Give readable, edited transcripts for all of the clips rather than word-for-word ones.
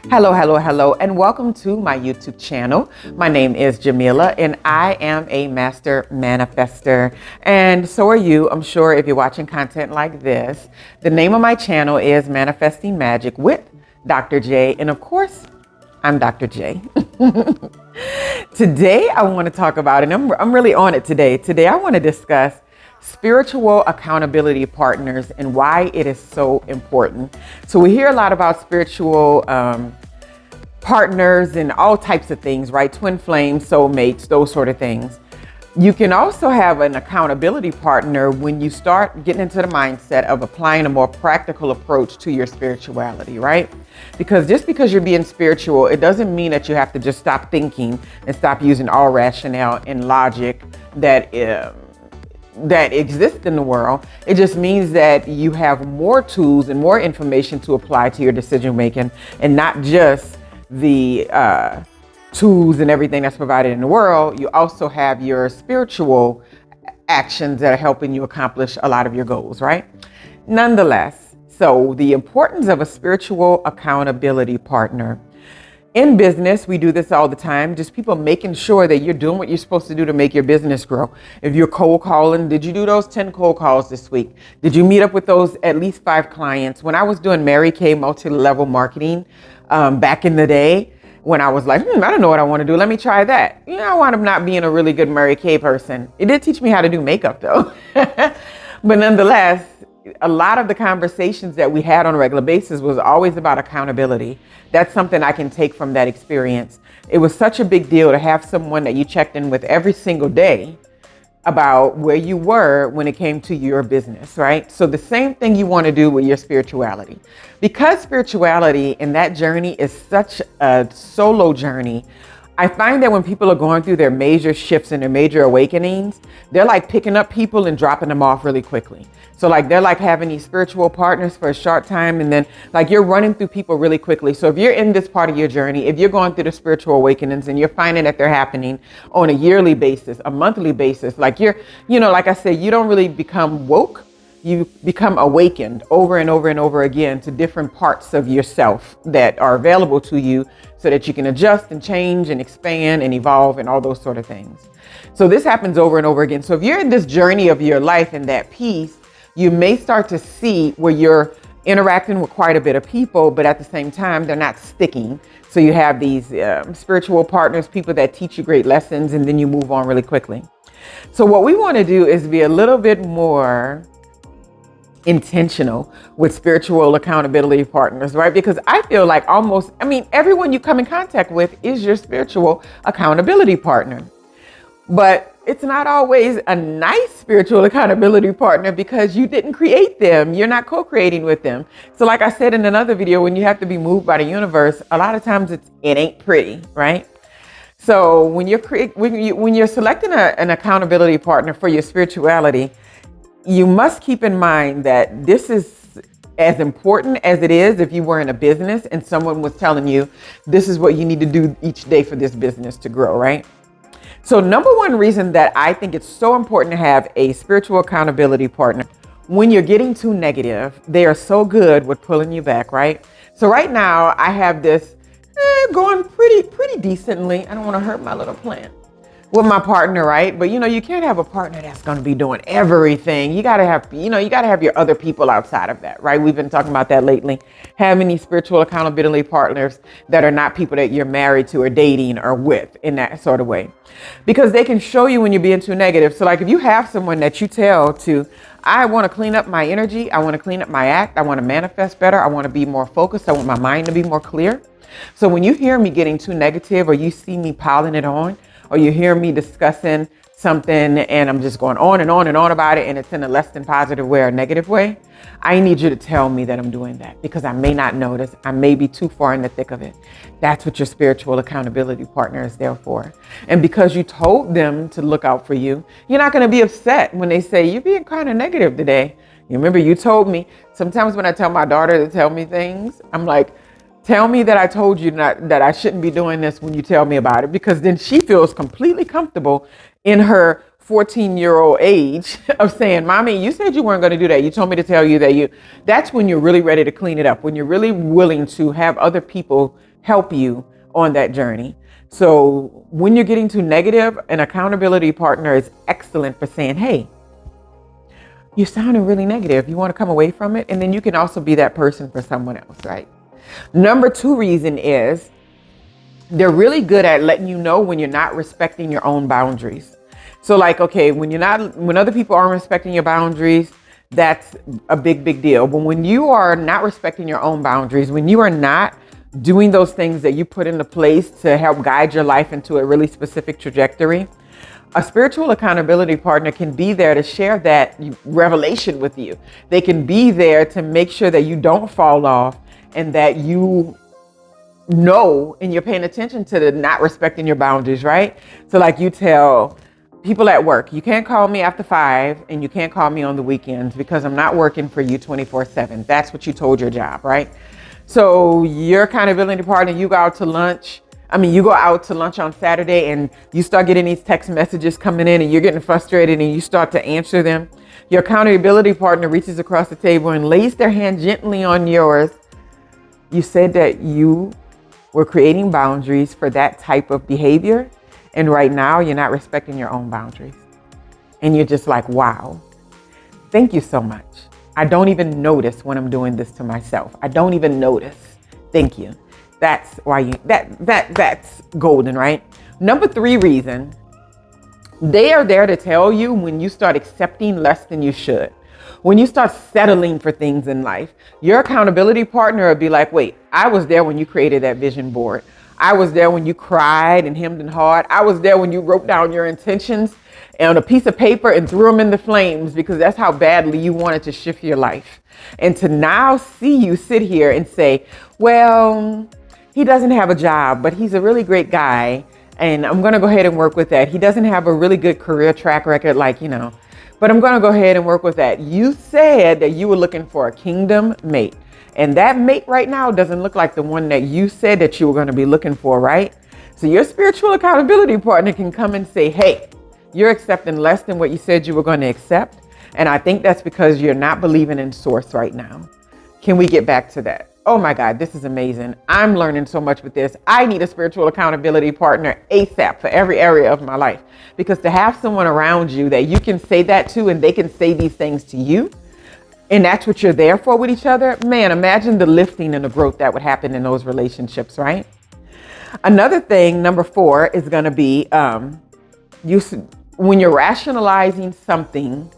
Hello, hello, hello, and welcome to my YouTube channel. My name is Jamila, and I am a master manifester, and so are you. I'm sure if you're watching content like this. The name of my channel is Manifesting Magic with Dr. J, and of course, I'm Dr. J. Today, I want to talk about, and I'm really on it today. Today, I want to discuss spiritual accountability partners and why it is so important. So we hear a lot about spiritual partners and all types of things, right? Twin flames, soulmates, those sort of things. You can also have an accountability partner when you start getting into the mindset of applying a more practical approach to your spirituality, right? Because just because you're being spiritual, it doesn't mean that you have to just stop thinking and stop using all rationale and logic that exist in the world. It just means that you have more tools and more information to apply to your decision making, and not just the tools and everything that's provided in the world. You also have your spiritual actions that are helping you accomplish a lot of your goals, right? Nonetheless, so the importance of a spiritual accountability partner. In business, we do this all the time, just people making sure that you're doing what you're supposed to do to make your business grow. If you're cold calling, did you do those 10 cold calls this week? Did you meet up with those at least 5 clients? When I was doing Mary Kay multi-level marketing back in the day, when I was like, I don't know what I want to do. Let me try that. I wound up not being a really good Mary Kay person. It did teach me how to do makeup though. But nonetheless, a lot of the conversations that we had on a regular basis was always about accountability. That's something I can take from that experience. It was such a big deal to have someone that you checked in with every single day about where you were when it came to your business, right? So the same thing you want to do with your spirituality. Because spirituality in that journey is such a solo journey, I find that when people are going through their major shifts and their major awakenings, they're like picking up people and dropping them off really quickly. So like they're like having these spiritual partners for a short time, and then like you're running through people really quickly. So if you're in this part of your journey, if you're going through the spiritual awakenings and you're finding that they're happening on a yearly basis, a monthly basis, like like I said, you don't really become woke. You become awakened over and over and over again to different parts of yourself that are available to you so that you can adjust and change and expand and evolve and all those sort of things. So this happens over and over again. So if you're in this journey of your life and that peace, you may start to see where you're interacting with quite a bit of people, but at the same time, they're not sticking. So you have these spiritual partners, people that teach you great lessons, and then you move on really quickly. So what we want to do is be a little bit more intentional with spiritual accountability partners, right? Because I feel like everyone you come in contact with is your spiritual accountability partner. But it's not always a nice spiritual accountability partner because you didn't create them. You're not co-creating with them. So like I said in another video, when you have to be moved by the universe, a lot of times it ain't pretty, right? So when you're selecting an accountability partner for your spirituality, you must keep in mind that this is as important as it is if you were in a business and someone was telling you this is what you need to do each day for this business to grow, right? So number one reason that I think it's so important to have a spiritual accountability partner, when you're getting too negative, they are so good with pulling you back, right? So right now I have this going pretty decently. I don't want to hurt my little plant with my partner, right? But you can't have a partner that's going to be doing everything. You got to have your other people outside of that, right? We've been talking about that lately. Having these spiritual accountability partners that are not people that you're married to or dating or with in that sort of way, because they can show you when you're being too negative. So like if you have someone that you tell to, I want to clean up my energy, I want to clean up my act, I want to manifest better, I want to be more focused, I want my mind to be more clear. So when you hear me getting too negative, or you see me piling it on, or you hear me discussing something and I'm just going on and on and on about it, and it's in a less than positive way or negative way, I need you to tell me that I'm doing that, because I may not notice. I may be too far in the thick of it. That's what your spiritual accountability partner is there for. And because you told them to look out for you, you're not going to be upset when they say, you're being kind of negative today. You remember you told me. Sometimes when I tell my daughter to tell me things, I'm like, tell me that I told you that I shouldn't be doing this when you tell me about it, because then she feels completely comfortable in her 14-year-old age of saying, Mommy, you said you weren't going to do that. You told me to tell you that that's when you're really ready to clean it up, when you're really willing to have other people help you on that journey. So when you're getting too negative, an accountability partner is excellent for saying, hey, you're sounding really negative. You want to come away from it? And then you can also be that person for someone else, right? Number 2 reason is they're really good at letting you know when you're not respecting your own boundaries. So like, okay, when other people aren't respecting your boundaries, that's a big deal. But when you are not respecting your own boundaries, when you are not doing those things that you put into place to help guide your life into a really specific trajectory, a spiritual accountability partner can be there to share that revelation with you. They can be there to make sure that you don't fall off and that you know and you're paying attention to the not respecting your boundaries, right? So like you tell people at work, you can't call me after 5 and you can't call me on the weekends because I'm not working for you 24/7. That's what you told your job, right? So your accountability partner, you go out to lunch on Saturday and you start getting these text messages coming in and you're getting frustrated and you start to answer them. Your accountability partner reaches across the table and lays their hand gently on yours. You said that you were creating boundaries for that type of behavior. And right now you're not respecting your own boundaries. And you're just like, wow, thank you so much. I don't even notice when I'm doing this to myself. I don't even notice. Thank you. That's why that's golden, right? Number 3 reason, they are there to tell you when you start accepting less than you should. When you start settling for things in life, your accountability partner will be like, wait, I was there when you created that vision board. I was there when you cried and hemmed and hawed. I was there when you wrote down your intentions on a piece of paper and threw them in the flames because that's how badly you wanted to shift your life. And to now see you sit here and say, well, he doesn't have a job, but he's a really great guy. And I'm going to go ahead and work with that. He doesn't have a really good career track record, but I'm going to go ahead and work with that. You said that you were looking for a kingdom mate. And that mate right now doesn't look like the one that you said that you were going to be looking for, right? So your spiritual accountability partner can come and say, hey, you're accepting less than what you said you were going to accept. And I think that's because you're not believing in source right now. Can we get back to that? Oh my God, this is amazing. I'm learning so much with this. I need a spiritual accountability partner ASAP for every area of my life. Because to have someone around you that you can say that to and they can say these things to you, and that's what you're there for with each other, man, imagine the lifting and the growth that would happen in those relationships, right? Another thing, number 4, is going to be when you're rationalizing something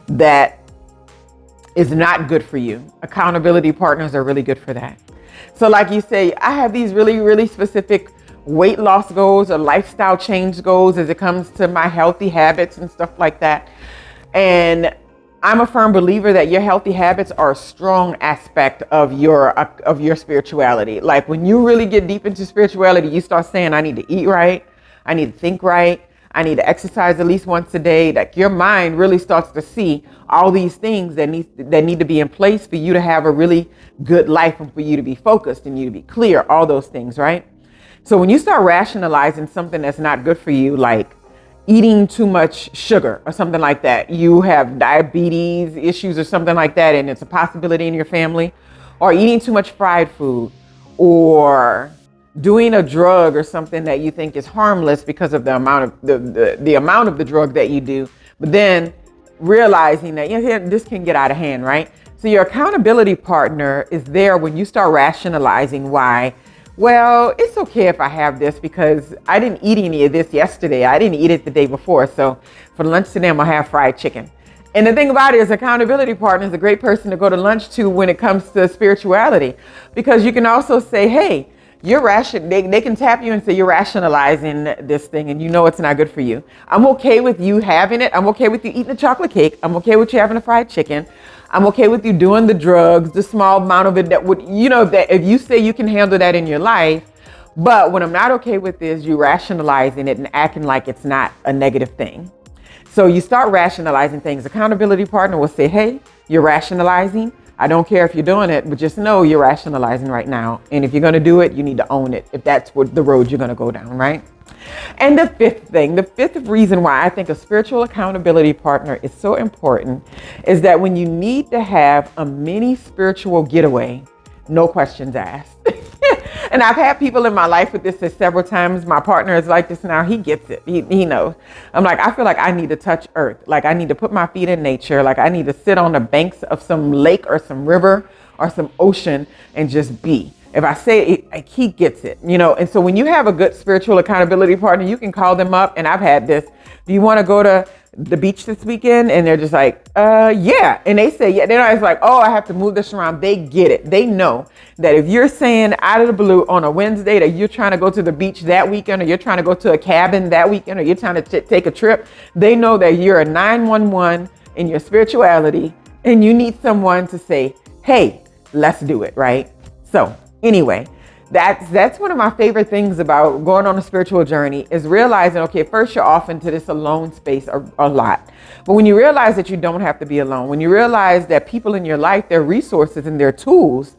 that is not good for you. Accountability partners are really good for that. So like you say, I have these really specific weight loss goals or lifestyle change goals as it comes to my healthy habits and stuff like that. And I'm a firm believer that your healthy habits are a strong aspect of your spirituality. Like when you really get deep into spirituality, you start saying, I need to eat right. I need to think right. I need to exercise at least once a day. Like your mind really starts to see all these things that need to be in place for you to have a really good life and for you to be focused and you to be clear, all those things, right? So when you start rationalizing something that's not good for you, like eating too much sugar or something like that, you have diabetes issues or something like that, and it's a possibility in your family, or eating too much fried food, or doing a drug or something that you think is harmless because of the amount of the amount of the drug that you do, but then realizing that this can get out of hand, right? So your accountability partner is there when you start rationalizing why. Well, it's okay if I have this because I didn't eat any of this yesterday. I didn't eat it the day before. So for lunch today, I'm going to have fried chicken. And the thing about it is accountability partner is a great person to go to lunch to when it comes to spirituality, because you can also say, hey, they can tap you and say, you're rationalizing this thing and you know it's not good for you. I'm okay with you having it. I'm okay with you eating a chocolate cake. I'm okay with you having a fried chicken. I'm okay with you doing the drugs, the small amount of it that would, that if you say you can handle that in your life, but what I'm not okay with is you rationalizing it and acting like it's not a negative thing. So you start rationalizing things. Accountability partner will say, hey, you're rationalizing. I don't care if you're doing it, but just know you're rationalizing right now. And if you're going to do it, you need to own it. If that's what the road you're going to go down, right? And the fifth reason why I think a spiritual accountability partner is so important is that when you need to have a mini spiritual getaway, no questions asked. And I've had people in my life with this several times. My partner is like this now. He gets it. He knows. I'm like, I feel like I need to touch earth. Like I need to put my feet in nature. Like I need to sit on the banks of some lake or some river or some ocean and just be. If I say it, like, he gets it, And so when you have a good spiritual accountability partner, you can call them up. And I've had this. Do you want to go to the beach this weekend? And they're just like, yeah. And they say, yeah. They're not like, oh, I have to move this around. They get it. They know that if you're saying out of the blue on a Wednesday that you're trying to go to the beach that weekend, or you're trying to go to a cabin that weekend, or you're trying to take a trip, they know that you're a 911 in your spirituality and you need someone to say, hey, let's do it. Right. So anyway, that's one of my favorite things about going on a spiritual journey is realizing, okay, first you're off into this alone space a lot. But when you realize that you don't have to be alone, when you realize that people in your life, they're resources and they're tools,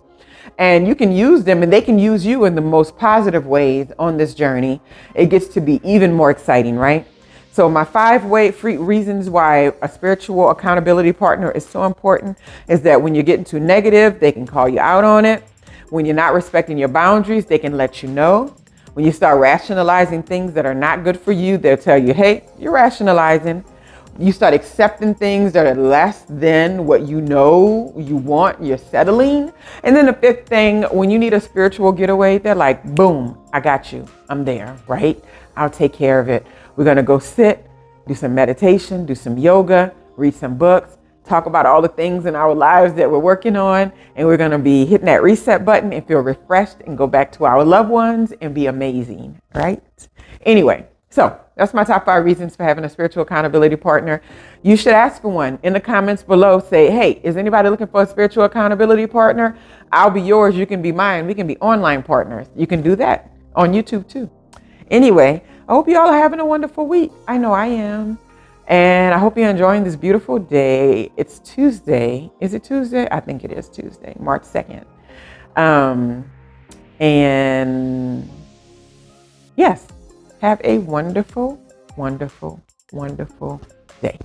and you can use them and they can use you in the most positive ways on this journey, it gets to be even more exciting, right? So my 5 reasons why a spiritual accountability partner is so important is that when you're getting too negative, they can call you out on it. When you're not respecting your boundaries, they can let you know. When you start rationalizing things that are not good for you, they'll tell you, hey, you're rationalizing. You start accepting things that are less than what you know you want, you're settling. And then the 5th thing, when you need a spiritual getaway, they're like, boom, I got you. I'm there, right? I'll take care of it. We're going to go sit, do some meditation, do some yoga, read some books, talk about all the things in our lives that we're working on. And we're going to be hitting that reset button and feel refreshed and go back to our loved ones and be amazing, right? Anyway, so that's my top 5 reasons for having a spiritual accountability partner. You should ask for one. In the comments below, say, hey, is anybody looking for a spiritual accountability partner? I'll be yours. You can be mine. We can be online partners. You can do that on YouTube too. Anyway, I hope you all are having a wonderful week. I know I am. And I hope you're enjoying this beautiful day. It's Tuesday. Is it Tuesday? I think it is Tuesday, March 2nd. And yes, have a wonderful, wonderful, wonderful day.